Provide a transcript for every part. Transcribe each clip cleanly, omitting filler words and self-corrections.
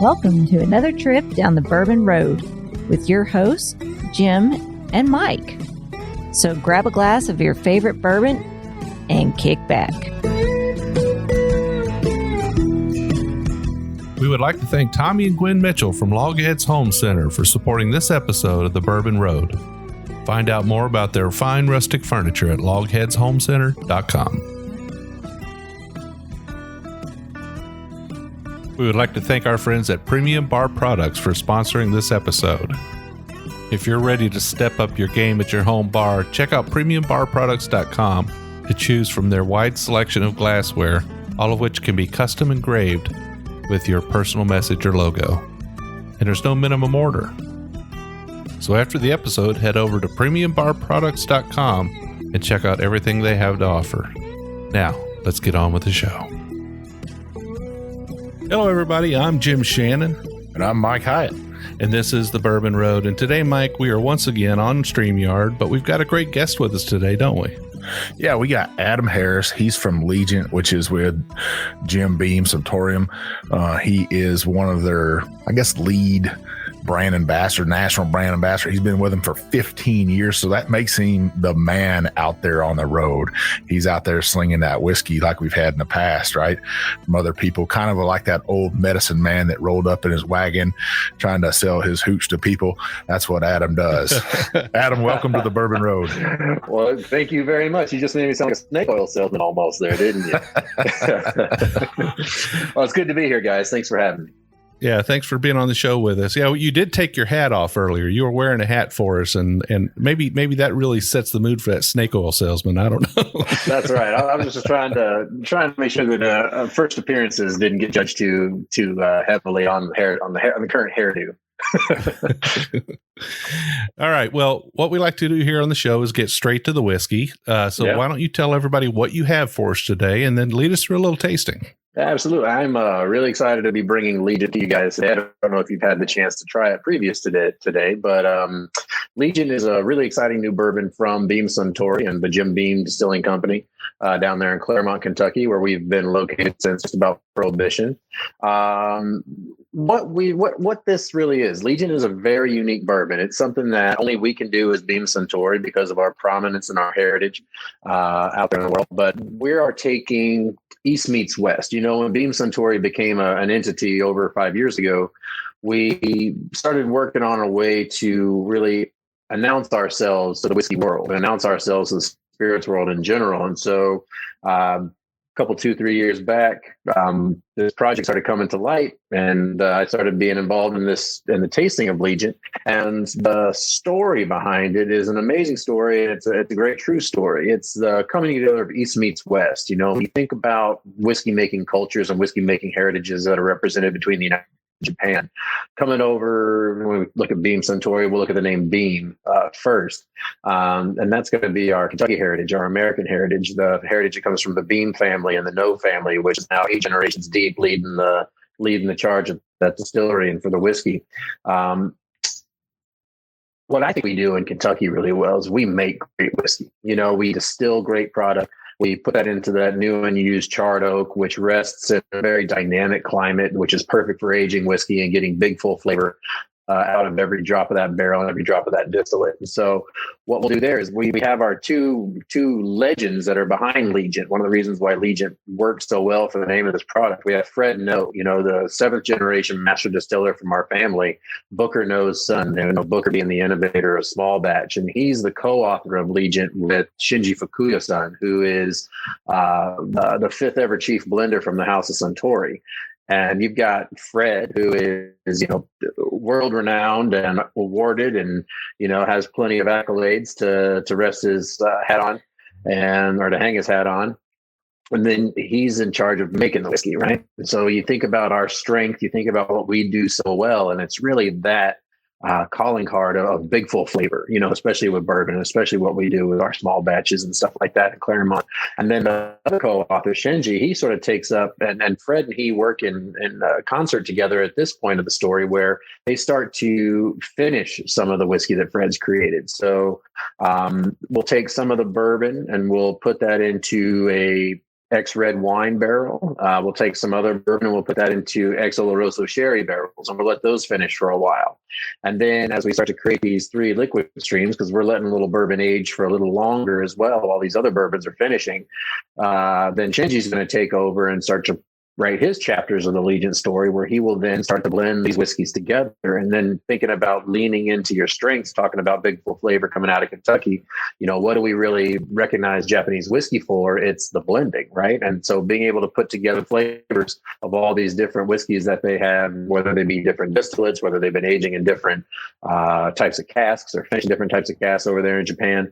Welcome to another trip down the Bourbon Road with your hosts, Jim and Mike. So grab a glass of your favorite bourbon and kick back. We would like to thank Tommy and Gwen Mitchell from Logheads Home Center for supporting this episode of the Bourbon Road. Find out more about their fine rustic furniture at logheadshomecenter.com. We would like to thank our friends at Premium Bar Products for sponsoring this episode. If you're ready to step up your game at your home bar, check out premiumbarproducts.com to choose from their wide selection of glassware, all of which can be custom engraved with your personal message or logo. And there's no minimum order. So after the episode, head over to premiumbarproducts.com and check out everything they have to offer. Now, let's get on with the show. Hello, everybody. I'm Jim Shannon. And I'm Mike Hyatt. And this is the Bourbon Road. And today, Mike, we are once again on StreamYard, but we've got a great guest with us today, don't we? Yeah, we got Adam Harris. He's from Legent, which is with Jim Beam Suntory. He is one of their, lead brand ambassador, national brand ambassador. He's been with them for 15 years, so that makes him the man out there on the road. He's out there slinging that whiskey like we've had in the past, right? From other people, kind of like that old medicine man that rolled up in his wagon trying to sell his hooch to people. That's what Adam does. Adam, welcome to the Bourbon Road. Well, thank you very much. You just made me sound like a snake oil salesman almost there, didn't you? Well, it's good to be here, guys. Thanks for having me. Yeah, thanks for being on the show with us. Yeah, you did take your hat off earlier. You were wearing a hat for us, and maybe that really sets the mood for that snake oil salesman. I don't know. That's right. I was just trying to make sure that first appearances didn't get judged too heavily on the current hairdo. All right. Well, what we like to do here on the show is get straight to the whiskey. Why don't you tell everybody what you have for us today, and then lead us through a little tasting. Absolutely. I'm really excited to be bringing Legent to you guys today. I don't know if you've had the chance to try it previous to today, but Legent is a really exciting new bourbon from Beam Suntory and the Jim Beam Distilling Company down there in Claremont, Kentucky, where we've been located since just about Prohibition. What this really is, Legent is a very unique bourbon. It's something that only we can do as Beam Suntory because of our prominence and our heritage out there in the world. But we are taking East meets West. You know, when Beam Suntory became an entity over 5 years ago, we started working on a way to really announce ourselves to the whiskey world and announce ourselves to the spirits world in general. And so couple 2-3 years back, this project started coming to light, and I started being involved in the tasting of Legent. And the story behind it is an amazing story. It's a great true story. It's the coming together of East meets West. You know, when you think about whiskey making cultures and whiskey making heritages that are represented between the United Japan. Coming over, when we look at Beam Suntory, we'll look at the name Beam first. And that's going to be our Kentucky heritage, our American heritage, the heritage that comes from the Beam family and the No family, which is now 8 generations deep, leading the charge of that distillery and for the whiskey. What I think we do in Kentucky really well is we make great whiskey. You know, we distill great product. We put that into that new and used charred oak, which rests in a very dynamic climate, which is perfect for aging whiskey and getting big, full flavor out of every drop of that barrel and every drop of that distillate. And so what we'll do there is we have our two legends that are behind Legent. One of the reasons why Legent works so well for the name of this product. We have Fred Noe, you know, the 7th generation master distiller from our family, Booker Noe's son, and Booker being the innovator of small batch. And he's the co-author of Legent with Shinji Fukuyo son, who is the 5th ever chief blender from the House of Suntory. And you've got Fred, who is, you know, world renowned and awarded, and you know has plenty of accolades to rest his hat on, or to hang his hat on. And then he's in charge of making the whiskey, right? And so you think about our strength, you think about what we do so well, and it's really that calling card of big full flavor, you know, especially with bourbon, especially what we do with our small batches and stuff like that in Claremont. And then the other co-author, Shinji, he sort of takes up, and Fred and he work in concert together at this point of the story, where they start to finish some of the whiskey that Fred's created. So we'll take some of the bourbon and we'll put that into X red wine barrel. We'll take some other bourbon and we'll put that into X Oloroso sherry barrels, and we'll let those finish for a while. And then as we start to create these 3 liquid streams, because we're letting a little bourbon age for a little longer as well while these other bourbons are finishing, then Shinji's going to take over and start to write his chapters of the Legent story, where he will then start to blend these whiskeys together. And then thinking about leaning into your strengths, talking about big full flavor coming out of Kentucky, what do we really recognize Japanese whiskey for? It's the blending, right? And so being able to put together flavors of all these different whiskeys that they have, whether they be different distillates, whether they've been aging in different types of casks or finishing different types of casks over there in Japan,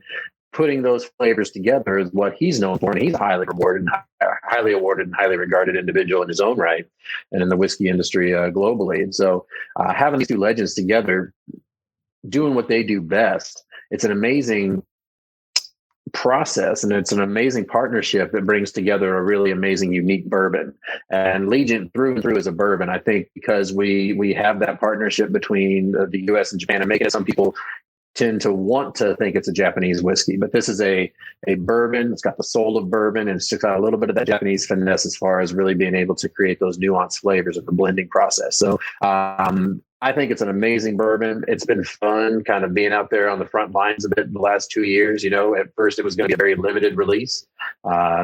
putting those flavors together is what he's known for, and he's a highly awarded and highly regarded individual in his own right, and in the whiskey industry globally. And so, having these 2 legends together, doing what they do best, it's an amazing process, and it's an amazing partnership that brings together a really amazing, unique bourbon. And Legent through and through is a bourbon. I think because we have that partnership between the U.S. and Japan, and making it, some people tend to want to think it's a Japanese whiskey, but this is a bourbon. It's got the soul of bourbon, and it's just got a little bit of that Japanese finesse as far as really being able to create those nuanced flavors of the blending process. So I think it's an amazing bourbon. It's been fun kind of being out there on the front lines of it the last 2 years. At first it was going to be a very limited release.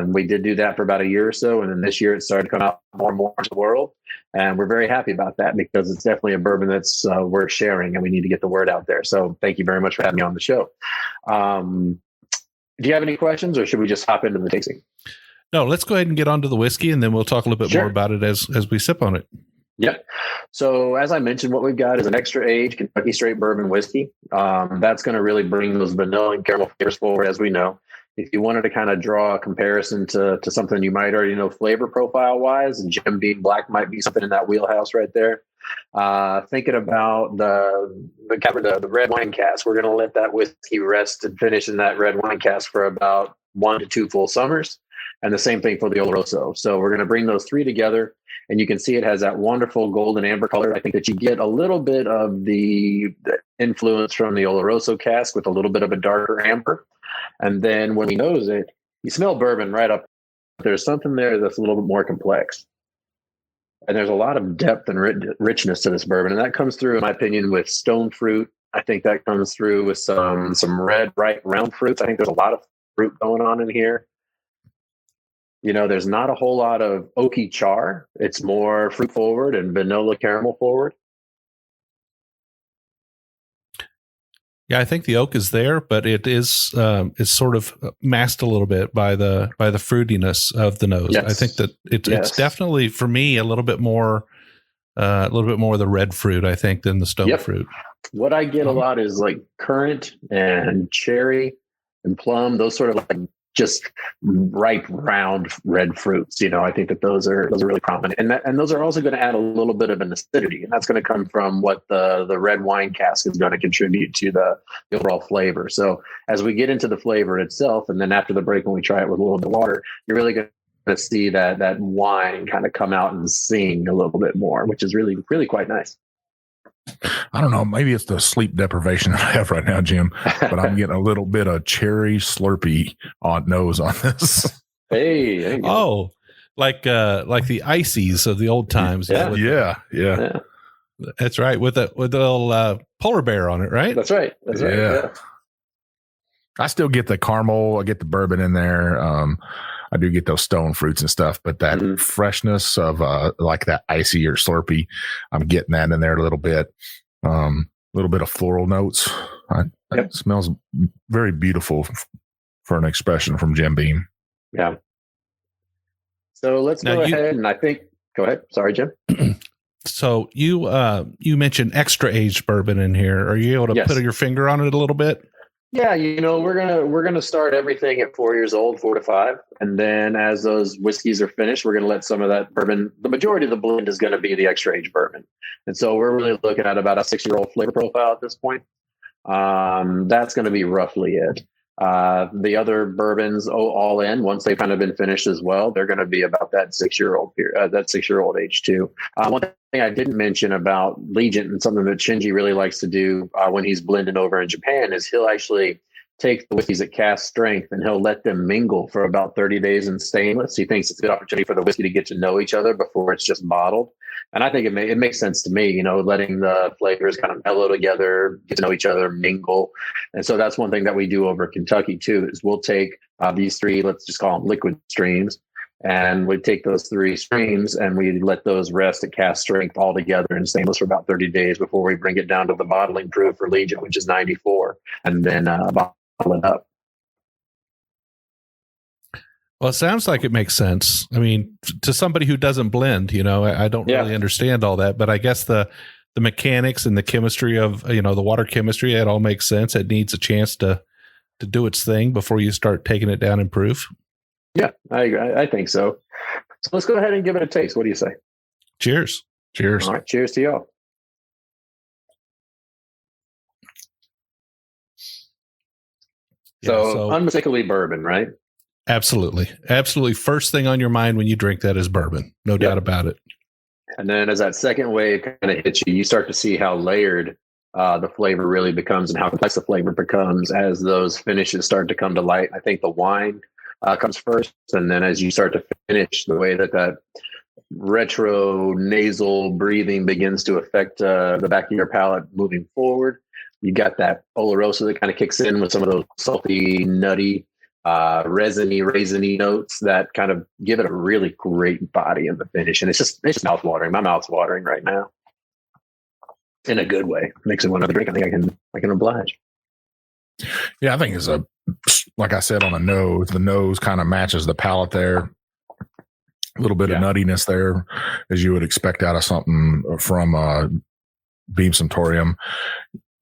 We did do that for about a year or so. And then this year it started to come out more and more into the world. And we're very happy about that, because it's definitely a bourbon that's worth sharing, and we need to get the word out there. So thank you very much for having me on the show. Do you have any questions, or should we just hop into the tasting? No, let's go ahead and get onto the whiskey, and then we'll talk a little bit more about it as we sip on it. Yep. So as I mentioned, what we've got is an extra aged Kentucky straight bourbon whiskey. That's going to really bring those vanilla and caramel flavors forward, as we know. If you wanted to kind of draw a comparison to something you might already know flavor profile wise, and Jim Beam Black might be something in that wheelhouse right there. Thinking about the red wine cask, we're going to let that whiskey rest and finish in that red wine cask for about 1 to 2 full summers. And the same thing for the Oloroso. So we're going to bring those 3 together, and you can see it has that wonderful golden amber color. I think that you get a little bit of the influence from the Oloroso cask with a little bit of a darker amber. And then when we nose it, you smell bourbon right up. There's something there that's a little bit more complex. And there's a lot of depth and richness to this bourbon. And that comes through, in my opinion, with stone fruit. I think that comes through with some red, ripe, round fruits. I think there's a lot of fruit going on in here. There's not a whole lot of oaky char. It's more fruit forward and vanilla caramel forward. Yeah, I think the oak is there, but it's sort of masked a little bit by the fruitiness of the nose. Yes. I think that it's definitely, for me, a little bit more of the red fruit, I think, than the stone fruit. What I get a lot is like currant and cherry and plum, those sort of like just ripe, round red fruits. I think that those are really prominent, and those are also going to add a little bit of an acidity, and that's going to come from what the red wine cask is going to contribute to the overall flavor. So as we get into the flavor itself, and then after the break, when we try it with a little bit of water, you're really going to see that wine kind of come out and sing a little bit more, which is really, really quite nice. I don't know. Maybe it's the sleep deprivation that I have right now, Jim, but I'm getting a little bit of cherry Slurpee nose on this. Hey, there you go. Oh, like the ices of the old times. Yeah. That's right. With a little polar bear on it, right? That's right. Yeah. I still get the caramel. I get the bourbon in there. I do get those stone fruits and stuff, but that freshness of like that icy or Slurpee, I'm getting that in there a little bit. A little bit of floral notes. It smells very beautiful for an expression from Jim Beam. Yeah. So let's go ahead, and I think, go ahead. Sorry, Jim. So you mentioned extra aged bourbon in here. Are you able to put your finger on it a little bit? Yeah, we're gonna start everything at 4 years old, 4 to 5, and then as those whiskeys are finished, we're gonna let some of that bourbon. The majority of the blend is going to be the extra aged bourbon, and so we're really looking at about a 6-year-old flavor profile at this point. That's going to be roughly it. The other bourbons, all in, once they've kind of been finished as well, they're going to be about that 6-year-old period, that 6-year-old age too. One thing I didn't mention about Legent, and something that Shinji really likes to do when he's blending over in Japan, is he'll actually take the whiskeys at cask strength and he'll let them mingle for about 30 days in stainless. He thinks it's a good opportunity for the whiskey to get to know each other before it's just bottled. And I think it makes sense to me, letting the flavors kind of mellow together, get to know each other, mingle. And so that's one thing that we do over Kentucky too, is we'll take these three, let's just call them liquid streams. And we take those 3 streams and we let those rest at cask strength all together in stainless for about 30 days before we bring it down to the bottling proof for Legent, which is 94, and then bottle it up. Well, it sounds like it makes sense. I mean, to somebody who doesn't blend, I don't really understand all that, but I guess the mechanics and the chemistry of, the water chemistry, it all makes sense. It needs a chance to do its thing before you start taking it down in proof. Yeah, I think so. So let's go ahead and give it a taste. What do you say? Cheers. Cheers. All right. Cheers to y'all. So unmistakably bourbon, right? Absolutely. Absolutely. First thing on your mind when you drink that is bourbon. No doubt about it. And then as that second wave kind of hits you, you start to see how layered the flavor really becomes and how complex the flavor becomes as those finishes start to come to light. I think the wine comes first. And then as you start to finish, the way that retro nasal breathing begins to affect the back of your palate moving forward, you got that Oloroso that kind of kicks in with some of those salty, nutty, resiny, raisiny notes that kind of give it a really great body in the finish. And it's just mouth watering. My mouth's watering right now in a good way. Makes it one other drink. I think I can oblige. Yeah, I think it's like I said, on the nose kind of matches the palate there. A little bit of nuttiness there, as you would expect out of something from Beam Suntory.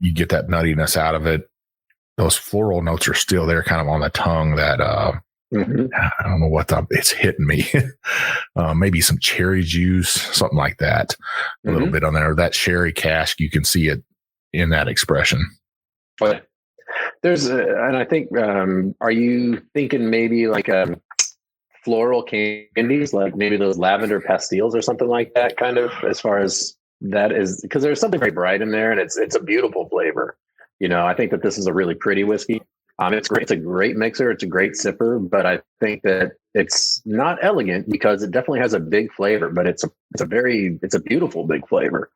You get that nuttiness out of it. Those floral notes are still there kind of on the tongue that I don't know it's hitting me. Maybe some cherry juice, something like that. A little bit on there. That sherry cask, you can see it in that expression. But and I think, are you thinking maybe like floral candies, like maybe those lavender pastilles or something like that, kind of, as far as that is, because there's something very bright in there and it's a beautiful flavor. I think that this is a really pretty whiskey. It's great. It's a great mixer. It's a great sipper, but I think that it's not elegant because it definitely has a big flavor, but it's a beautiful big flavor.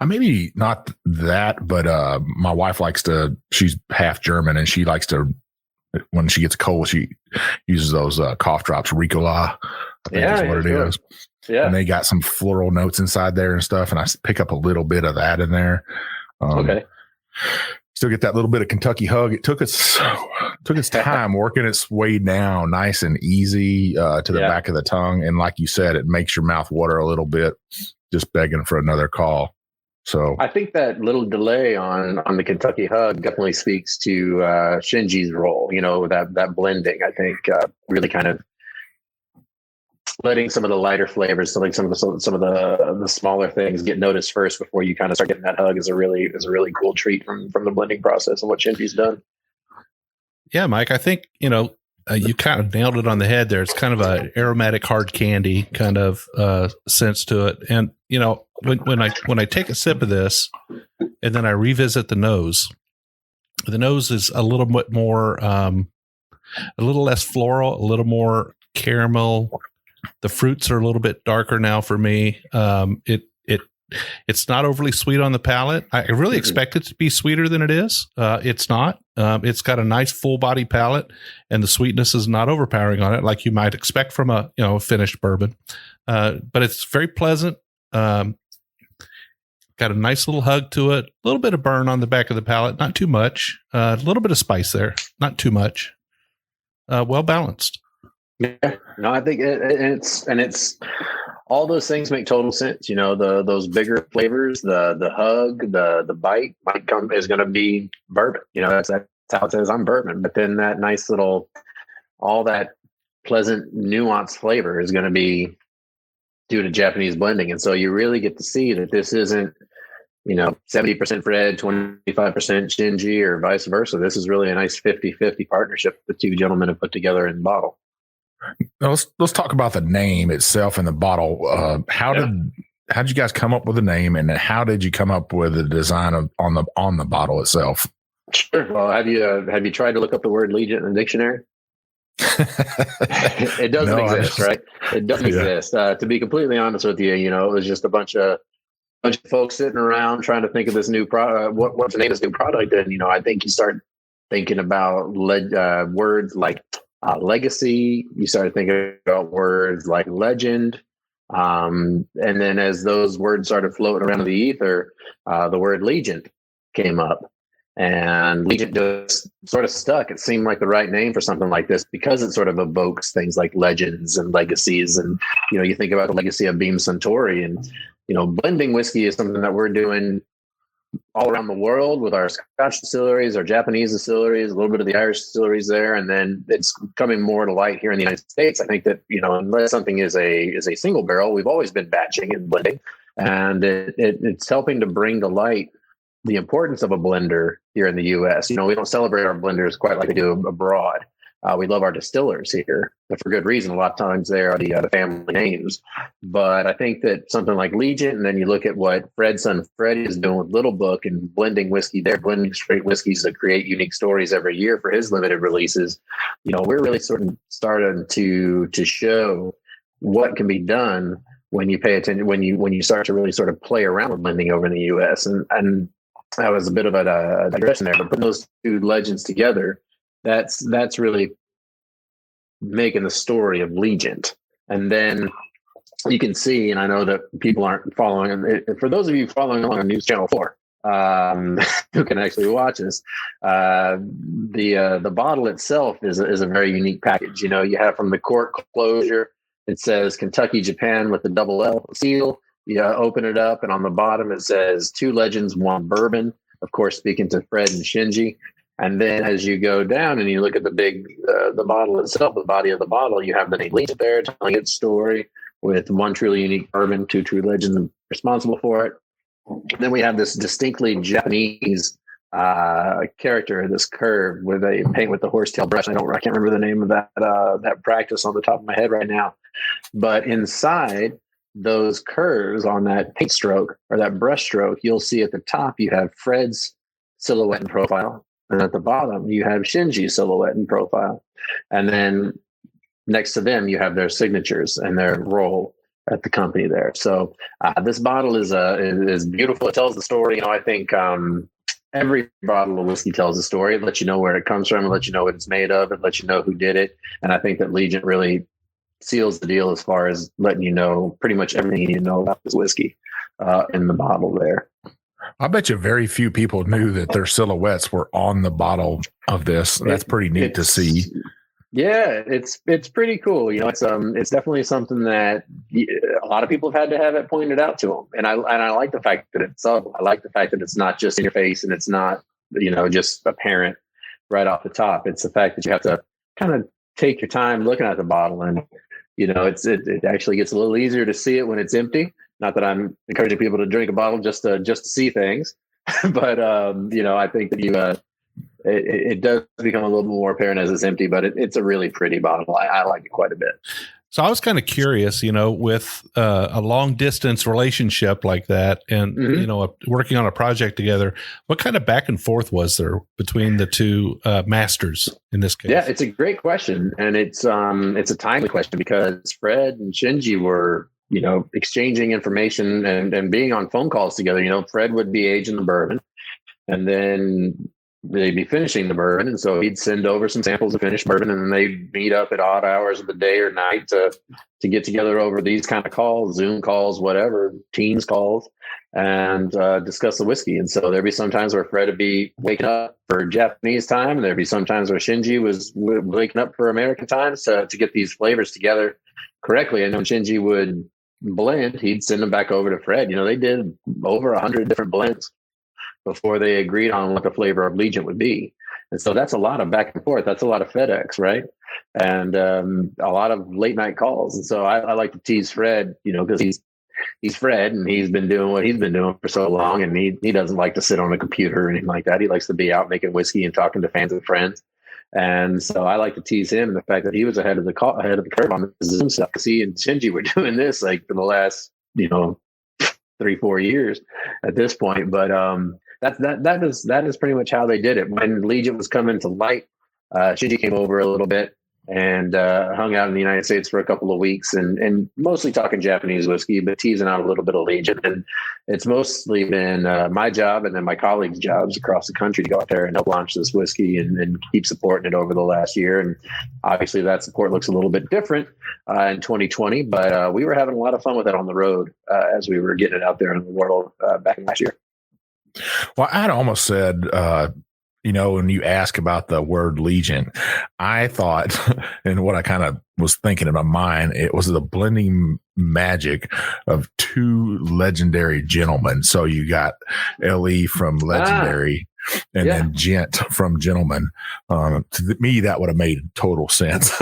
Maybe not that, but my wife she's half German and she likes to, when she gets a cold, she uses those cough drops, Ricola, I think is what it is. Yeah. And they got some floral notes inside there and stuff. And I pick up a little bit of that in there. Okay. Still get that little bit of Kentucky hug. It took its time working its way down nice and easy to the back of the tongue. And like you said, it makes your mouth water a little bit, just begging for another call. So I think that little delay on the Kentucky hug definitely speaks to Shinji's role. That blending, I think, really kind of letting some of the lighter flavors, letting some of the smaller things get noticed first before you kind of start getting that hug is a really cool treat from the blending process and what Shinji's done. Yeah, Mike, I think, you kind of nailed it on the head there. It's kind of an aromatic hard candy kind of sense to it. And, when I take a sip of this and then I revisit the nose is a little bit more, a little less floral, a little more caramel. The fruits are a little bit darker now for me. It's not overly sweet on the palate. I really expect it to be sweeter than it is. It's not. It's got a nice full body palate, and the sweetness is not overpowering on it like you might expect from a finished bourbon. But it's very pleasant. Got a nice little hug to it. A little bit of burn on the back of the palate, not too much. A little bit of spice there, not too much. Well balanced. Yeah, no, I think it's all those things make total sense. Those bigger flavors, the hug, the bite is going to be bourbon. That's how it says I'm bourbon. But then that nice little, all that pleasant nuanced flavor is going to be due to Japanese blending. And so you really get to see that this isn't, 70% Fred, 25% Shinji, or vice versa. This is really a nice 50-50 partnership the two gentlemen have put together in the bottle. Now let's talk about the name itself in the bottle. How did you guys come up with the name, and how did you come up with the design on the bottle itself? Sure. Well, have you tried to look up the word Legent in the dictionary? It doesn't exist, right? It doesn't exist. To be completely honest with you, it was just a bunch of folks sitting around trying to think of this new product. What's the name of this new product? And I think you start thinking about words like legacy. You started thinking about words like legend, and then as those words started floating around in the ether, the word Legent came up. And Legent just sort of stuck. It seemed like the right name for something like this because it sort of evokes things like legends and legacies. And, you think about the legacy of Beam Suntory. And, blending whiskey is something that we're doing all around the world with our Scotch distilleries, our Japanese distilleries, a little bit of the Irish distilleries there. And then it's coming more to light here in the United States. I think that, unless something is a single barrel, we've always been batching and blending. And it's helping to bring to light the importance of a blender here in the U.S. We don't celebrate our blenders quite like we do abroad. We love our distillers here, but for good reason. A lot of times they are the family names. But I think that something like Legent, and then you look at what Fred's son Freddie is doing with Little Book and blending whiskey there, blending straight whiskeys to create unique stories every year for his limited releases. We're really sort of starting to show what can be done when you pay attention, when you start to really sort of play around with blending over in the U.S. And that was a bit of a digression there, but putting those two legends together, that's really making the story of Legent. And then you can see, and I know that people aren't following, for those of you following along on News Channel 4, who can actually watch this, the bottle itself is a very unique package. You have from the cork closure, it says Kentucky, Japan with the double L seal. You open it up, and on the bottom it says 2 legends, 1 bourbon. Of course, speaking to Fred and Shinji. And then as you go down and you look at the bottle itself, the body of the bottle, you have the name Legent there telling its story with 1 truly unique bourbon, 2 true legends responsible for it. And then we have this distinctly Japanese character, this curve where they paint with the horsetail brush. I can't remember the name of that practice on the top of my head right now. But inside those curves on that paint stroke or that brush stroke, you'll see at the top you have Fred's silhouette and profile, and at the bottom you have Shinji's silhouette and profile, and then next to them you have their signatures and their role at the company there. So this bottle is beautiful. It tells the story. I think every bottle of whiskey tells a story. It lets you know where it comes from. It lets you know what it's made of. It lets you know who did it. And I think that Legent really seals the deal as far as letting you know pretty much everything you need to know about this whiskey in the bottle there. I bet you very few people knew that their silhouettes were on the bottle of this. That's pretty neat to see. Yeah, it's pretty cool. It's definitely something that a lot of people have had to have it pointed out to them, and I like the fact that it's subtle. I like the fact that it's not just in your face and it's not just apparent right off the top. It's the fact that you have to kind of take your time looking at the bottle, and it actually gets a little easier to see it when it's empty. Not that I'm encouraging people to drink a bottle just to see things, but I think that it does become a little more apparent as it's empty. But it's a really pretty bottle. I like it quite a bit. So I was kind of curious, with a long distance relationship like that, and working on a project together, what kind of back and forth was there between the two masters in this case? Yeah, it's a great question, and it's a timely question because Fred and Shinji were exchanging information and being on phone calls together. Fred would be aging the bourbon, and then they'd be finishing the bourbon. And so he'd send over some samples of finished bourbon, and then they'd meet up at odd hours of the day or night to get together over these kind of calls, Zoom calls, whatever, Teams calls, and discuss the whiskey. And so there'd be some times where Fred would be waking up for Japanese time, and there'd be some times where Shinji was waking up for American time to get these flavors together correctly. And when Shinji would blend, he'd send them back over to Fred. They did over 100 different blends before they agreed on what the flavor of Legent would be. And so that's a lot of back and forth. That's a lot of FedEx, right? And a lot of late night calls. And so I like to tease Fred, because he's Fred and he's been doing what he's been doing for so long. And he doesn't like to sit on a computer or anything like that. He likes to be out making whiskey and talking to fans and friends. And so I like to tease him the fact that he was ahead of the curve on the Zoom stuff. Because he and Shinji were doing this like for the last, 3-4 years at this point. But that is pretty much how they did it. When Legent was coming to light, Shinji came over a little bit and hung out in the United States for a couple of weeks, and mostly talking Japanese whiskey, but teasing out a little bit of Legent. And it's mostly been my job and then my colleagues' jobs across the country to go out there and help launch this whiskey and keep supporting it over the last year. And obviously that support looks a little bit different in 2020, but we were having a lot of fun with it on the road as we were getting it out there in the world back in last year. Well, I'd almost said, when you ask about the word Legent, I thought, and what I kind of was thinking in my mind, it was the blending magic of two legendary gentlemen. So you got LE from Legendary and then Gent from Gentleman. To me, that would have made total sense.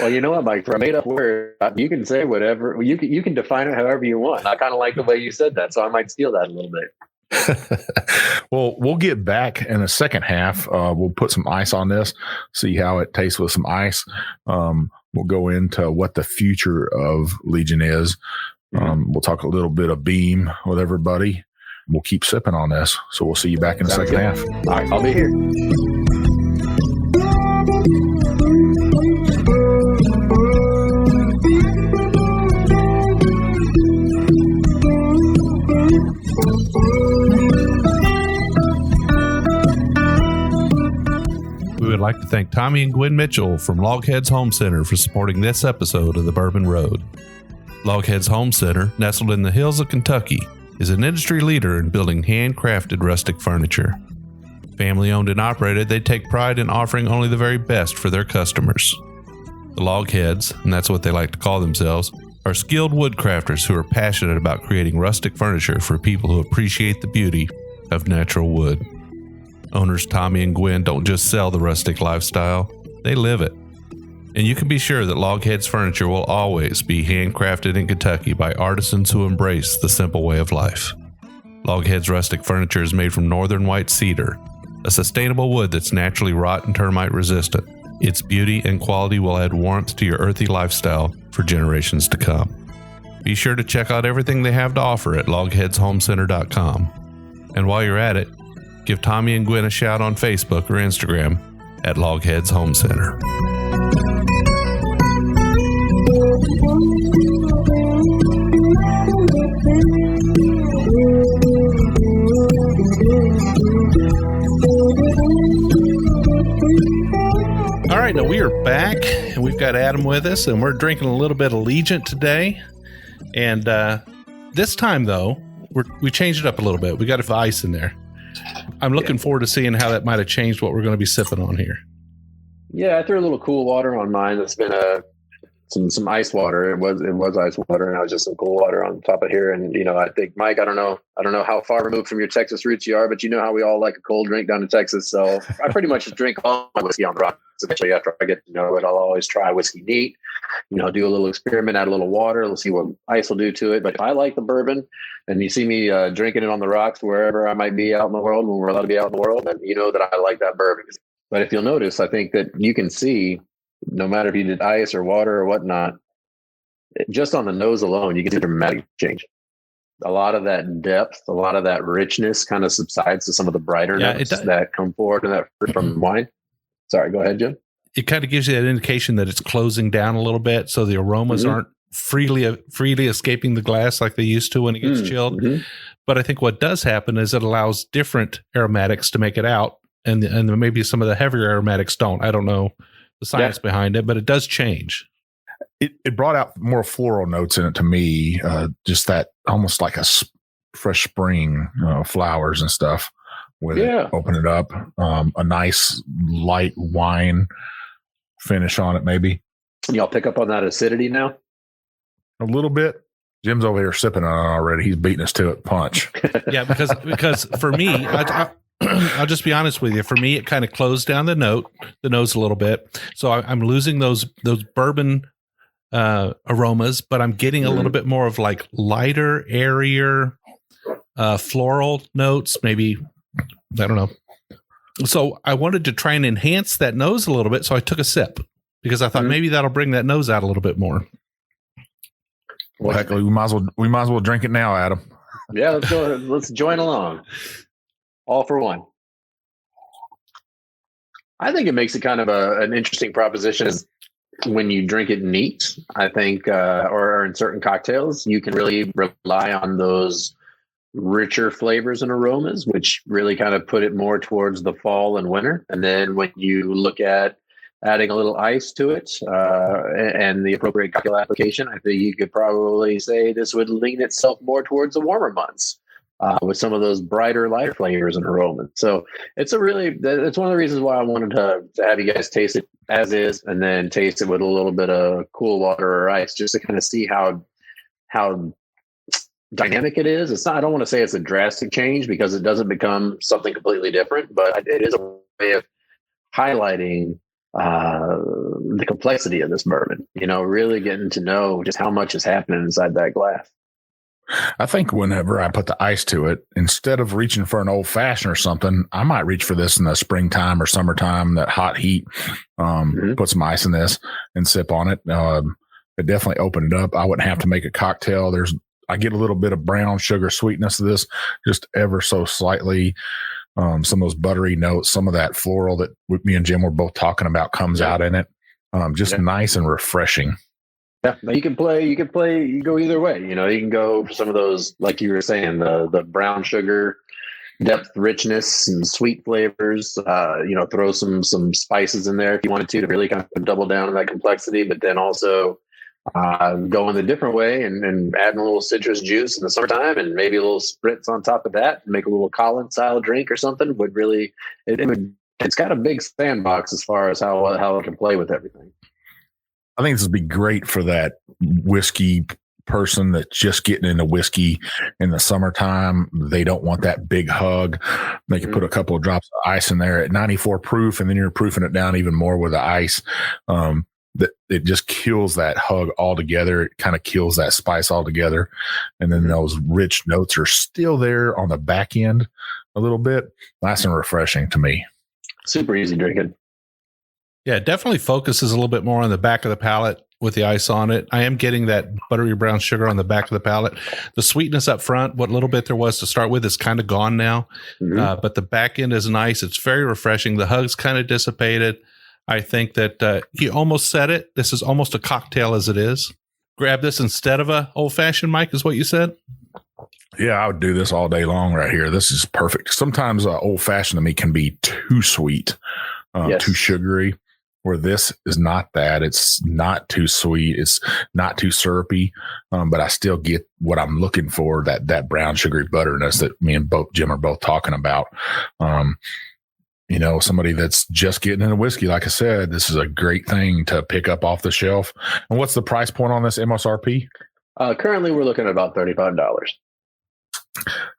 Well, you know what, Mike? For a made-up word, you can say whatever. You can define it however you want. I kind of like the way you said that, so I might steal that a little bit. Well, we'll get back in the second half. We'll put some ice on this, see how it tastes with some ice. We'll go into what the future of Legent is. We'll talk a little bit of Beam with everybody. We'll keep sipping on this. So we'll see you back in the second half. All right, I'll be here. We would like to thank Tommy and Gwen Mitchell from Logheads Home Center for supporting this episode of The Bourbon Road. Logheads Home Center, nestled in the hills of Kentucky, is an industry leader in building handcrafted rustic furniture. Family owned and operated, they take pride in offering only the very best for their customers. The Logheads, and that's what they like to call themselves, are skilled woodcrafters who are passionate about creating rustic furniture for people who appreciate the beauty of natural wood. Owners Tommy and Gwen don't just sell the rustic lifestyle, they live it. And you can be sure that Logheads furniture will always be handcrafted in Kentucky by artisans who embrace the simple way of life. Logheads rustic furniture is made from northern white cedar, a sustainable wood that's naturally rot and termite resistant. Its beauty and quality will add warmth to your earthy lifestyle for generations to come. Be sure to check out everything they have to offer at logheadshomecenter.com. And while you're at it, give Tommy and Gwen a shout on Facebook or Instagram at Logheads Home Center. All right, now we are back, and we've got Adam with us, and we're drinking a little bit of Legent today. And this time, though, we changed it up a little bit. We got ice in there. I'm looking forward to seeing how that might have changed what we're going to be sipping on here. Yeah, I threw a little cool water on mine. It's been some ice water. It was ice water, and I was just some cool water on top of here. And I think, Mike, I don't know how far removed from your Texas roots you are, but you know how we all like a cold drink down in Texas. So I pretty much just drink all my whiskey on the rocks. Eventually, after I get to know it, I'll always try whiskey neat. Do a little experiment, add a little water. Let's see what ice will do to it. But if I like the bourbon, and you see me drinking it on the rocks wherever I might be out in the world, when we're allowed to be out in the world, then you know that I like that bourbon. But if you'll notice, I think that you can see, no matter if you did ice or water or whatnot, just on the nose alone, you can see a dramatic change. A lot of that depth, a lot of that richness kind of subsides to some of the brighter notes that come forward in that from wine. Sorry, go ahead, Jim. It kind of gives you that indication that it's closing down a little bit, so the aromas aren't freely escaping the glass like they used to when it gets chilled. But I think what does happen is it allows different aromatics to make it out, and maybe some of the heavier aromatics don't. I don't know the science behind it, but it does change. It brought out more floral notes in it to me, just that almost like a fresh spring, flowers and stuff. With it, open it up, a nice light wine finish on it, maybe. Y'all pick up on that acidity now? A little bit. Jim's over here sipping on it already. He's beating us to it punch. Yeah, because for me, I'll just be honest with you. For me, it kind of closed down the nose a little bit. So I'm losing those bourbon aromas, but I'm getting a little bit more of like lighter, airier, floral notes, maybe. I don't know. So I wanted to try and enhance that nose a little bit. So I took a sip because I thought maybe that'll bring that nose out a little bit more. Well, heck, we might as well drink it now, Adam. Yeah, let's go. Let's join along. All for one. I think it makes it kind of an interesting proposition is when you drink it neat, I think, or in certain cocktails, you can really rely on those richer flavors and aromas, which really kind of put it more towards the fall and winter. And then when you look at adding a little ice to it and the appropriate cocktail application, I think you could probably say this would lean itself more towards the warmer months with some of those brighter, lighter flavors and aromas. So it's one of the reasons why I wanted to have you guys taste it as is and then taste it with a little bit of cool water or ice just to kind of see how dynamic it is. It's not, I don't want to say it's a drastic change because it doesn't become something completely different, but it is a way of highlighting the complexity of this bourbon, really getting to know just how much is happening inside that glass. I think whenever I put the ice to it, instead of reaching for an old fashioned or something, I might reach for this in the springtime or summertime, that hot heat, put some ice in this and sip on it. It definitely opened it up. I wouldn't have to make a cocktail. I get a little bit of brown sugar sweetness to this, just ever so slightly. Some of those buttery notes, some of that floral that me and Jim were both talking about comes out in it. Just nice and refreshing. Yeah, you can go either way. You can go for some of those, like you were saying, the brown sugar depth, richness, and sweet flavors. Throw some spices in there if you wanted to really kind of double down on that complexity, but then also going the different way and adding a little citrus juice in the summertime and maybe a little spritz on top of that, make a little Collins style drink or something would really, it's got a big sandbox as far as how it can play with everything. I think this would be great for that whiskey person that's just getting into whiskey in the summertime. They don't want that big hug. They can put a couple of drops of ice in there at 94 proof, and then you're proofing it down even more with the ice. That it just kills that hug altogether. It kind of kills that spice altogether. And then those rich notes are still there on the back end a little bit. Nice and refreshing to me. Super easy drinking. Yeah, it definitely focuses a little bit more on the back of the palate with the ice on it. I am getting that buttery brown sugar on the back of the palate. The sweetness up front, what little bit there was to start with, is kind of gone now. But the back end is nice. It's very refreshing. The hug's kind of dissipated. I think that you almost said it. This is almost a cocktail as it is. Grab this instead of a old-fashioned, Mike, is what you said? Yeah, I would do this all day long right here. This is perfect. Sometimes old-fashioned to me can be too sweet, too sugary, where this is not that. It's not too sweet. It's not too syrupy, but I still get what I'm looking for, that brown sugary butterness that me and Jim are both talking about. Somebody that's just getting into whiskey, like I said, this is a great thing to pick up off the shelf. And what's the price point on this MSRP? Currently, we're looking at about $35.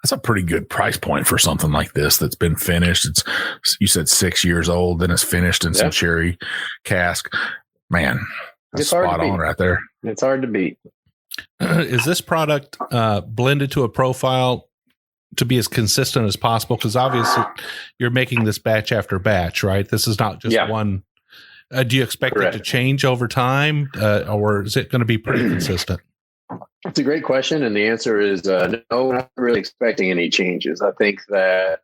That's a pretty good price point for something like this that's been finished. You said 6 years old, then it's finished in some sherry cask. Man, that's spot on right there. It's hard to beat. Is this product blended to a profile to be as consistent as possible? Because obviously you're making this batch after batch, right? This is not just one. Do you expect it to change over time, or is it going to be pretty consistent? It's a great question. And the answer is no, we're not really expecting any changes. I think that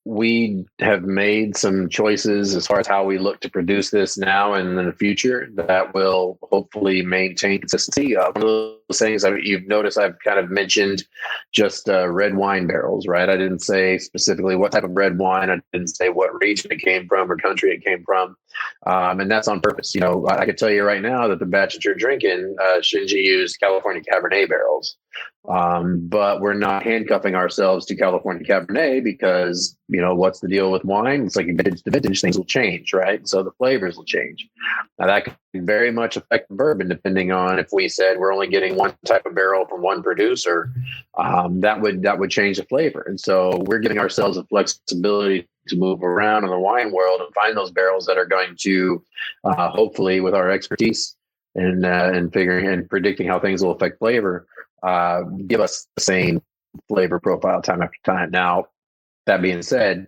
we have made some choices as far as how we look to produce this now and in the future that will hopefully maintain consistency. One of those things you've noticed I've kind of mentioned just red wine barrels, right? I didn't say specifically what type of red wine. I didn't say what region it came from or country it came from. And that's on purpose. I can tell you right now that the batch that you're drinking, Shinji used California Cabernet barrels. But we're not handcuffing ourselves to California Cabernet because, what's the deal with wine? It's like vintage to vintage, things will change, right? So the flavors will change. Now that could very much affect the bourbon depending on if we said we're only getting one type of barrel from one producer, that would change the flavor. And so we're giving ourselves a flexibility to move around in the wine world and find those barrels that are going to, hopefully with our expertise and figuring and predicting how things will affect flavor, give us the same flavor profile time after time. Now, that being said,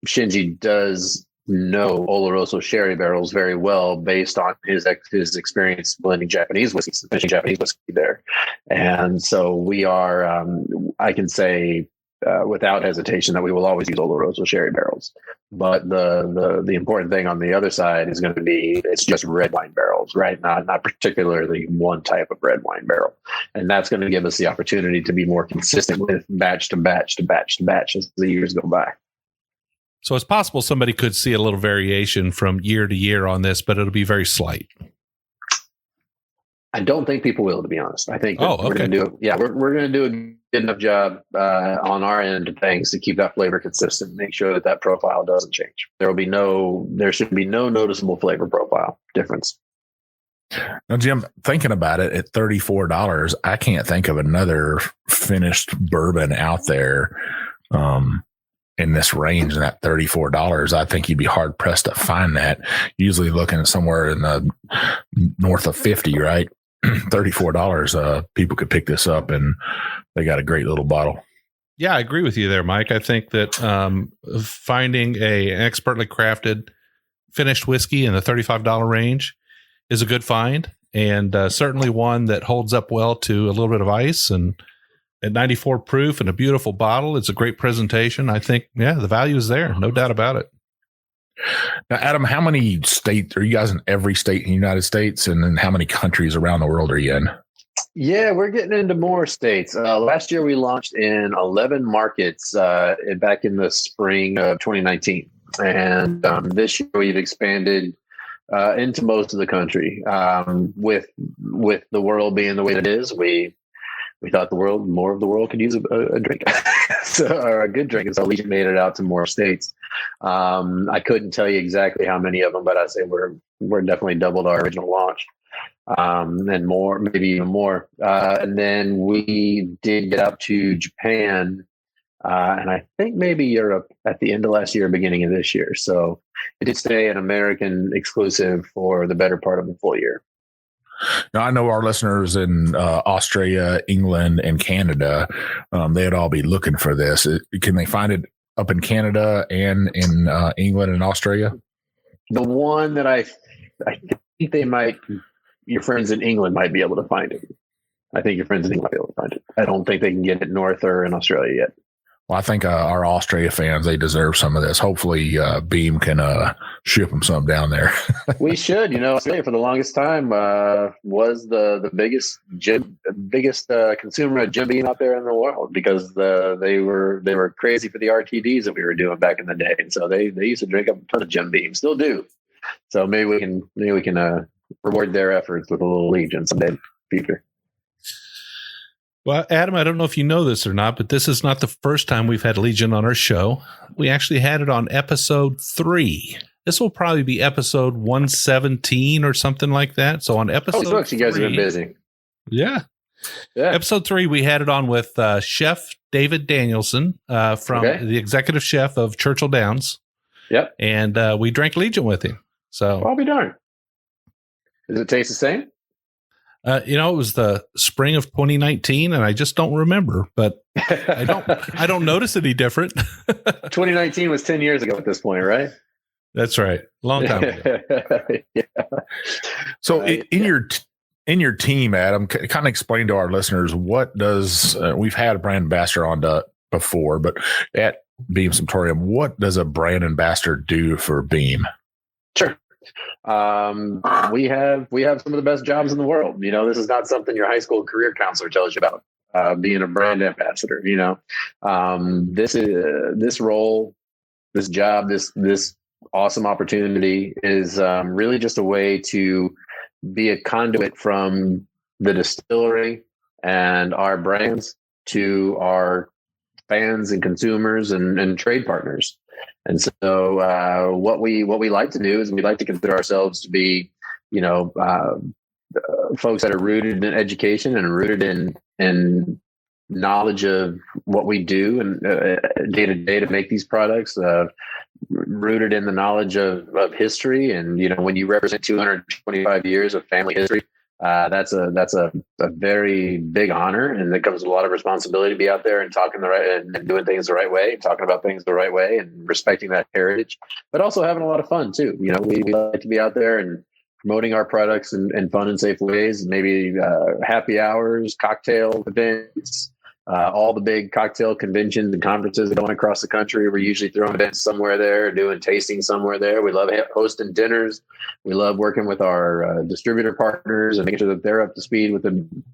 Shinji does know Oloroso sherry barrels very well based on his experience blending Japanese whiskey, finishing Japanese whiskey there. And so we are, I can say without hesitation that we will always use Oloroso sherry barrels. But the important thing on the other side is going to be it's just red wine barrels, right? Not particularly one type of red wine barrel, and that's going to give us the opportunity to be more consistent with batch to batch to batch to batch as the years go by. So it's possible somebody could see a little variation from year to year on this, but it'll be very slight. I don't think people will, to be honest. I think we're going to do we're going to do a good enough job on our end of things to keep that flavor consistent, make sure that profile doesn't change. There should be no noticeable flavor profile difference. Now, Jim, thinking about it, at $34, I can't think of another finished bourbon out there in this range, in that $34. I think you'd be hard pressed to find that. Usually looking at somewhere in the north of 50, right? $34. People could pick this up, and they got a great little bottle. Yeah, I agree with you there, Mike. I think that finding an expertly crafted finished whiskey in the $35 range is a good find, and certainly one that holds up well to a little bit of ice, and at 94 proof and a beautiful bottle. It's a great presentation. I think, the value is there. No doubt about it. Now, Adam, how many states are you guys in? Every state in the United States, and then how many countries around the world are you in? Yeah, we're getting into more states. Last year, we launched in 11 markets back in the spring of 2019. And this year, we've expanded into most of the country. With the world being the way it is, we thought more of the world could use a drink, or a good drink. And so Legent made it out to more states. I couldn't tell you exactly how many of them, but I'd say we're definitely doubled our original launch, and more, maybe even more. And then we did get up to Japan, and I think maybe Europe at the end of last year, beginning of this year. So it did stay an American exclusive for the better part of the full year. Now, I know our listeners in Australia, England, and Canada, they'd all be looking for this. Can they find it up in Canada and in England and Australia? The one that I think they might, your friends in England might be able to find it. I think your friends in England might be able to find it. I don't think they can get it north or in Australia yet. Well, I think our Australia fans, they deserve some of this. Hopefully, Beam can ship them some down there. We should. Australia for the longest time was the biggest consumer of Jim Beam out there in the world, because they were crazy for the RTDs that we were doing back in the day, and so they used to drink up a ton of Jim Beam. Still do. So maybe we can reward their efforts with a little Legent someday in the future. Well, Adam, I don't know if you know this or not, but this is not the first time we've had Legent on our show. We actually had it on episode 3. This will probably be episode 117 or something like that. So on episode folks, you guys have been busy. Yeah. Episode 3, we had it on with Chef David Danielson from the executive chef of Churchill Downs. Yep. And we drank Legent with him. So I'll be darned. Does it taste the same? It was the spring of 2019, and I just don't remember, but I don't notice any different. 2019 was 10 years ago at this point, right? That's right. Long time ago. Yeah. So in your team, Adam, kind of explain to our listeners, what does we've had a brand ambassador on before, but at Beam Suntory, what does a brand ambassador do for Beam? Sure. We have some of the best jobs in the world. This is not something your high school career counselor tells you about, being a brand ambassador. This role, this job, this awesome opportunity is really just a way to be a conduit from the distillery and our brands to our fans and consumers and trade partners. And so what we like to do is we like to consider ourselves to be, folks that are rooted in education and rooted in knowledge of what we do and day to day to make these products, rooted in the knowledge of history. And, when you represent 225 years of family history, that's a very big honor, and it comes with a lot of responsibility to be out there and talking and doing things the right way, talking about things the right way, and respecting that heritage, but also having a lot of fun too. We like to be out there and promoting our products in fun and safe ways, maybe happy hours, cocktail events, all the big cocktail conventions and conferences going across the country. We're usually throwing events somewhere there, doing tasting somewhere there. We love hosting dinners. We love working with our distributor partners and making sure that they're up to speed with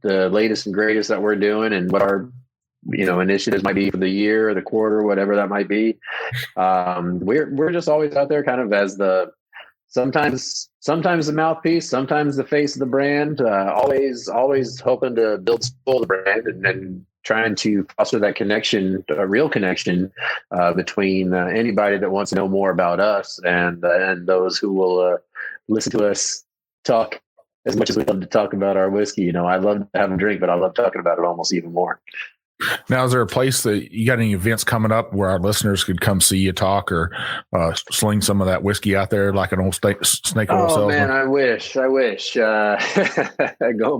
the latest and greatest that we're doing and what our initiatives might be for the year or the quarter, whatever that might be. We're just always out there kind of as sometimes the mouthpiece, sometimes the face of the brand, always hoping to build the brand and trying to foster that connection, a real connection between anybody that wants to know more about us and those who will listen to us talk as much as we love to talk about our whiskey. I love to have a drink, but I love talking about it almost even more. Now, is there a place that you got any events coming up where our listeners could come see you talk or sling some of that whiskey out there like an old snake oil salesman? Oh man, I wish. Going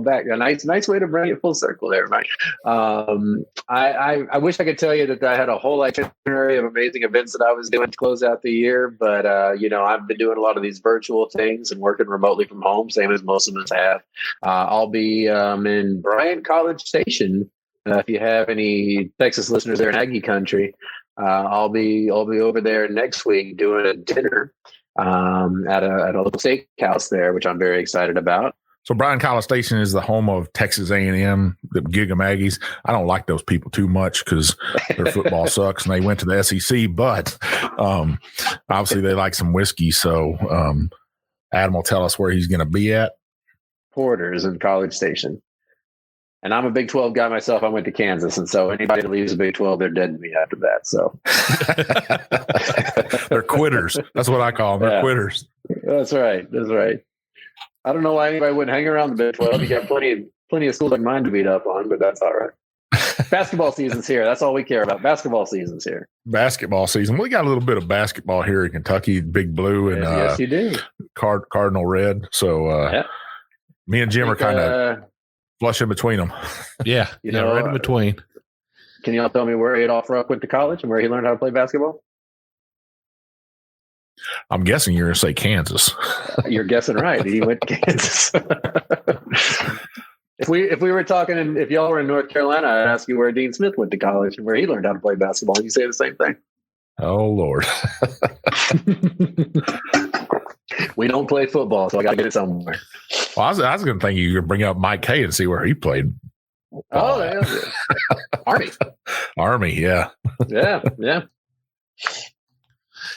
back, a nice way to bring it full circle there, Mike. I wish I could tell you that I had a whole itinerary of amazing events that I was doing to close out the year, but I've been doing a lot of these virtual things and working remotely from home, same as most of us have. I'll be in Bryan College Station. If you have any Texas listeners there in Aggie country, I'll be over there next week doing a dinner at a local steakhouse there, which I'm very excited about. So Bryan College Station is the home of Texas A&M, the Gig 'em Aggies. I don't like those people too much because their football sucks and they went to the SEC, but obviously they like some whiskey. So Adam will tell us where he's going to be at. Porter's in College Station. And I'm a Big 12 guy myself. I went to Kansas. And so anybody that leaves the Big 12, they're dead to me after that. So they're quitters. That's what I call them. They're quitters. That's right. I don't know why anybody wouldn't hang around the Big 12. You got plenty of schools like mine to beat up on, but that's all right. Basketball season's here. That's all we care about. Basketball season's here. Basketball season. We got a little bit of basketball here in Kentucky, Big Blue and yes, you do. Cardinal Red. So me and Jim are kind of flush in between them. Yeah, right in between. Can y'all tell me where Adolph Rupp went to college and where he learned how to play basketball? I'm guessing you're going to say Kansas. You're guessing right. He went to Kansas. If we were talking, and if y'all were in North Carolina, I'd ask you where Dean Smith went to college and where he learned how to play basketball. And you say the same thing. Oh, Lord. We don't play football, so I got to get it somewhere. Well, I was going to think you could bring up Mike Kay and see where he played. Oh, yeah. Army, yeah. Yeah.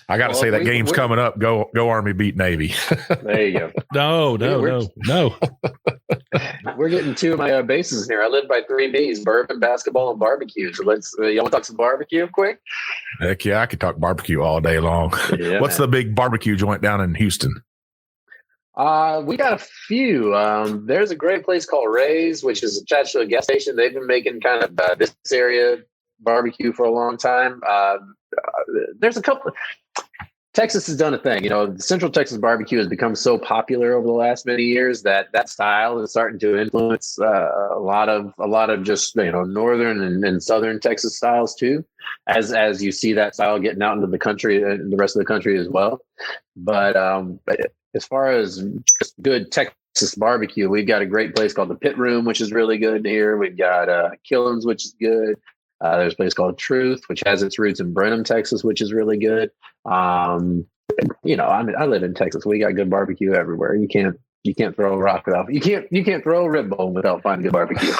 I got to say that game's coming up. Go Army beat Navy. There you go. No. We're getting two of my bases here. I live by 3 B's: bourbon, basketball, and barbecue. So let's. You want to talk some barbecue quick? Heck yeah, I could talk barbecue all day long. Yeah, What's the big barbecue joint down in Houston? We got a few. There's a great place called Ray's, which is attached to a gas station. They've been making kind of this area barbecue for a long time. There's a couple. Texas has done a thing. Central Texas barbecue has become so popular over the last many years that style is starting to influence a lot of just northern and southern Texas styles too, as you see that style getting out into the country and the rest of the country as well. But as far as just good Texas barbecue, we've got a great place called the Pit Room, which is really good here. We've got Killen's, which is good. There's a place called Truth, which has its roots in Brenham, Texas, which is really good. I live in Texas. We got good barbecue everywhere. You can't throw a rock without you can't throw a rib bone without finding good barbecue.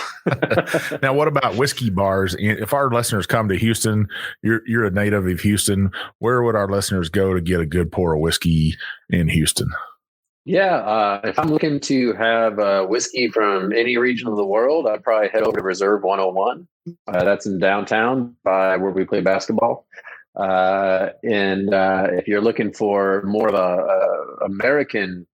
Now, what about whiskey bars? If our listeners come to Houston, you're a native of Houston. Where would our listeners go to get a good pour of whiskey in Houston? Yeah, if I'm looking to have whiskey from any region of the world, I'd probably head over to Reserve 101. That's in downtown by where we play basketball. And if you're looking for more of a American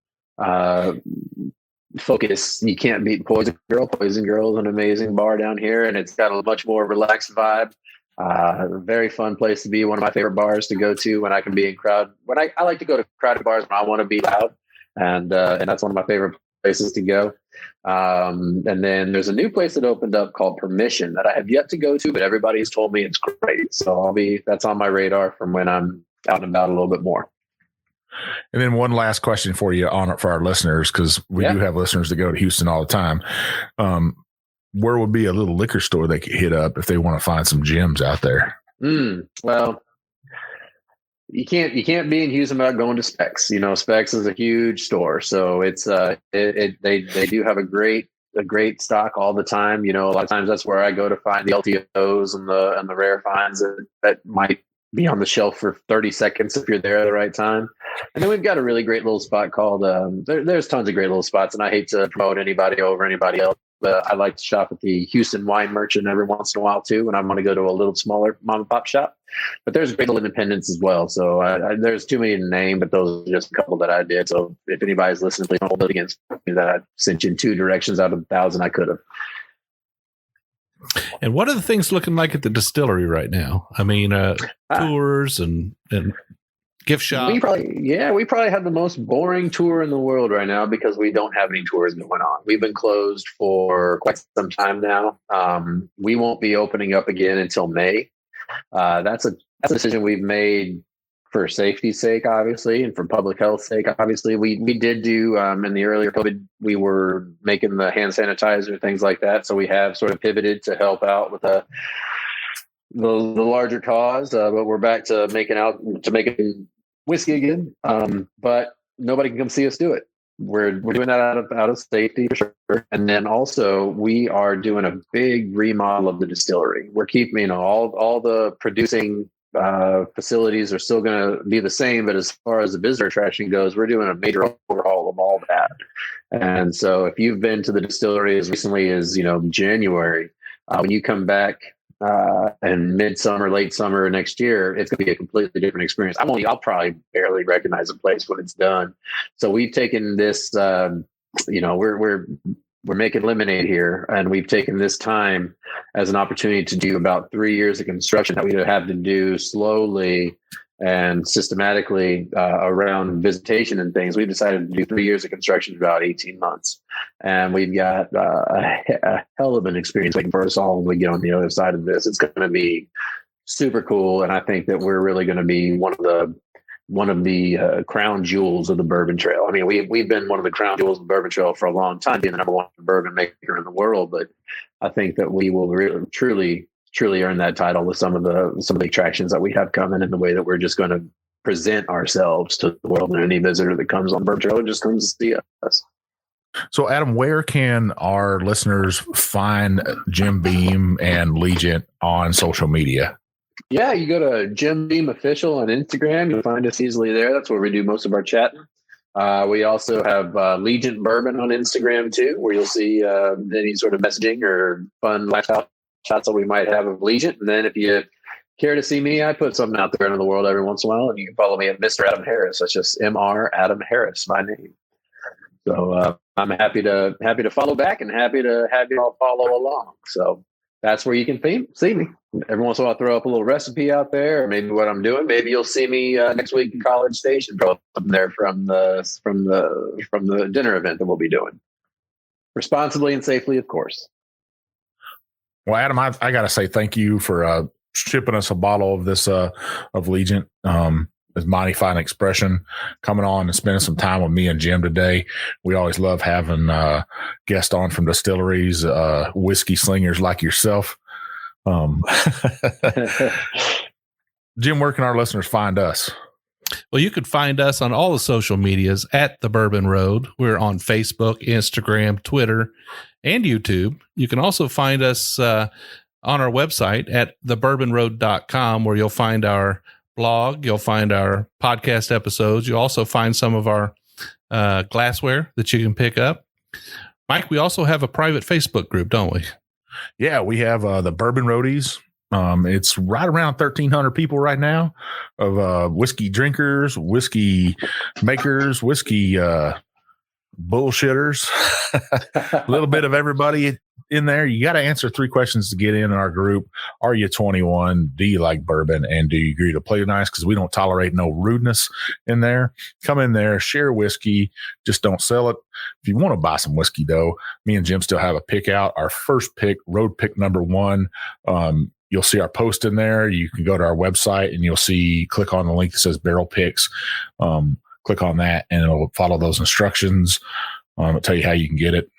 focus, you can't beat Poison Girl. Poison Girl is an amazing bar down here, and it's got a much more relaxed vibe. A very fun place to be. One of my favorite bars to go to when I can be in crowd. When I like to go to crowded bars when I want to be loud. And that's one of my favorite places to go. And then there's a new place that opened up called Permission that I have yet to go to, but everybody's told me it's great. So that's on my radar from when I'm out and about a little bit more. And then one last question for you for our listeners, because we do have listeners that go to Houston all the time. where would be a little liquor store they could hit up if they want to find some gems out there? Well, you can't be in Houston without going to Specs. Specs is a huge store, so it's they do have a great stock all the time. A lot of times that's where I go to find the LTOs and the rare finds that might be on the shelf for 30 seconds if you're there at the right time. And then we've got a really great little spot called there's tons of great little spots, and I hate to promote anybody over anybody else, but I like to shop at the Houston Wine Merchant every once in a while too when I want to go to a little smaller mom and pop shop. But there's great little independents as well. So there's too many to name, but those are just a couple that I did. So if anybody's listening, please don't hold it against me that I sent you in 2 directions out of 1,000 I could have. And what are the things looking like at the distillery right now? I mean, tours and gift shop. We probably have the most boring tour in the world right now because we don't have any tours going on. We've been closed for quite some time now. We won't be opening up again until May. That's a decision we've made for safety's sake, obviously, and for public health sake, obviously. We did do in the earlier COVID, we were making the hand sanitizer, things like that. So we have sort of pivoted to help out with the larger cause, but we're back to making whiskey again. But nobody can come see us do it. We're doing that out of safety for sure. And then also we are doing a big remodel of the distillery. We're keeping, all the producing facilities are still going to be the same, but as far as the visitor attraction goes, we're doing a major overhaul of all that. And so if you've been to the distillery as recently as January, when you come back in midsummer, late summer next year, it's going to be a completely different experience. I'll probably barely recognize the place when it's done. So we've taken this, we're making lemonade here, and we've taken this time as an opportunity to do about 3 years of construction that we would have to do slowly and systematically around visitation and things. We've decided to do 3 years of construction in about 18 months. And we've got a hell of an experience waiting for us all when we get on the other side of this. It's going to be super cool. And I think that we're really going to be one of the crown jewels of the bourbon trail. I mean, we've been one of the crown jewels of the bourbon trail for a long time, being the number one bourbon maker in the world. But I think that we will really, truly earn that title with some of the attractions that we have coming, and the way that we're just going to present ourselves to the world. And any visitor that comes on bourbon trail just comes to see us. So, Adam, where can our listeners find Jim Beam and Legent on social media? Yeah, you go to Jim Beam Official on Instagram. You'll find us easily there. That's where we do most of our chatting. We also have Legent Bourbon on Instagram too, where you'll see any sort of messaging or fun lifestyle shots that we might have of Legent. And then if you care to see me, I put something out there into the world every once in a while, and you can follow me at Mr. Adam Harris. That's just Mr. Adam Harris, my name. So I'm happy to follow back and happy to have you all follow along. So that's where you can see me. Every once in a while, I'll throw up a little recipe out there, or maybe what I'm doing. Maybe you'll see me next week in College Station, throw something there from the dinner event that we'll be doing. Responsibly and safely, of course. Well, Adam, I got to say thank you for shipping us a bottle of this of Legent. It's mighty fine expression, coming on and spending some time with me and Jim today. We always love having guests on from distilleries, whiskey slingers like yourself. Jim, where can our listeners find us? Well, you could find us on all the social medias at The Bourbon Road. We're on Facebook, Instagram, Twitter, and YouTube. You can also find us on our website at thebourbonroad.com, where you'll find our blog, you'll find our podcast episodes. You'll also find some of our glassware that you can pick up. Mike, we also have a private Facebook group, don't we? Yeah, we have the Bourbon Roadies. It's right around 1,300 people right now of whiskey drinkers, whiskey makers, whiskey bullshitters, a little bit of everybody in there. You got to answer 3 questions to get in our group. Are you 21? Do you like bourbon? And do you agree to play nice? Because we don't tolerate no rudeness in there. Come in there, share whiskey, just don't sell it. If you want to buy some whiskey, though, me and Jim still have a pick out. Our first pick, road pick number 1. You'll see our post in there. You can go to our website and you'll see, click on the link that says barrel picks. Click on that and it'll follow those instructions. It'll tell you how you can get it.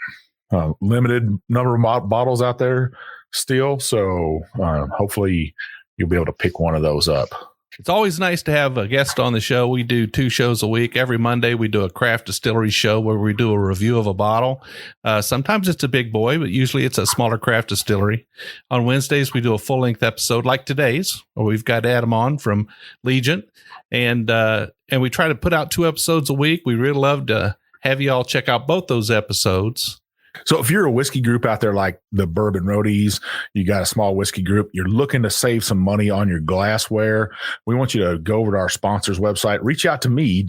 limited number of bottles out there still. So hopefully you'll be able to pick one of those up. It's always nice to have a guest on the show. We do 2 shows a week. Every Monday, we do a craft distillery show where we do a review of a bottle. Sometimes it's a big boy, but usually it's a smaller craft distillery. On Wednesdays, we do a full-length episode like today's, where we've got Adam on from Legent. And we try to put out 2 episodes a week. We really love to have you all check out both those episodes. So if you're a whiskey group out there like the Bourbon Roadies, you got a small whiskey group, you're looking to save some money on your glassware, we want you to go over to our sponsor's website, reach out to me,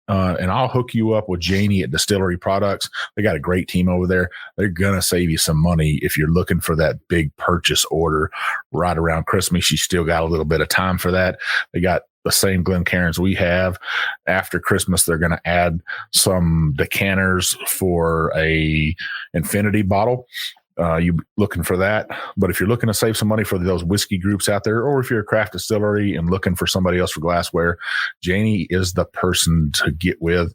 and I'll hook you up with Janie at Distillery Products. They got a great team over there. They're going to save you some money if you're looking for that big purchase order right around Christmas. You still got a little bit of time for that. They got the same Glencairns we have. After Christmas, they're going to add some decanters for a infinity bottle. You looking for that? But if you're looking to save some money for those whiskey groups out there, or if you're a craft distillery and looking for somebody else for glassware, Janie is the person to get with.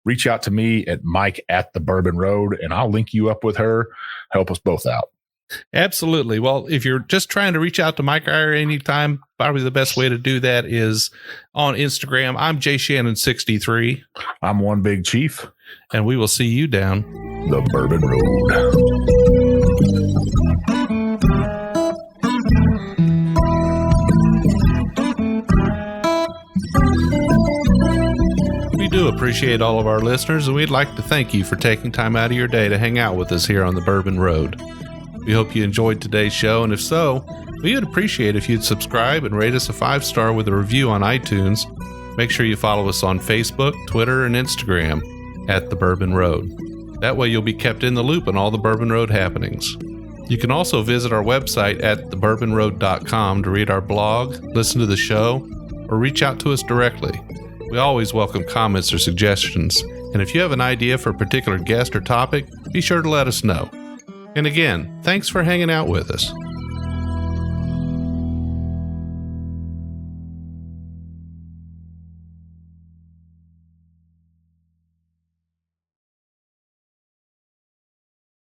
Reach out to me at Mike at the Bourbon Road, and I'll link you up with her. Help us both out. Absolutely. Well, if you're just trying to reach out to Mike or I anytime, probably the best way to do that is on Instagram. I'm JShannon63. I'm One Big Chief. And we will see you down the Bourbon Road. We do appreciate all of our listeners, and we'd like to thank you for taking time out of your day to hang out with us here on the Bourbon Road. We hope you enjoyed today's show, and if so, we would appreciate if you'd subscribe and rate us a 5-star with a review on iTunes. Make sure you follow us on Facebook, Twitter, and Instagram at the Bourbon Road. That way you'll be kept in the loop on all the Bourbon Road happenings. You can also visit our website at thebourbonroad.com to read our blog, listen to the show, or reach out to us directly. We always welcome comments or suggestions, and if you have an idea for a particular guest or topic, be sure to let us know. And again, thanks for hanging out with us.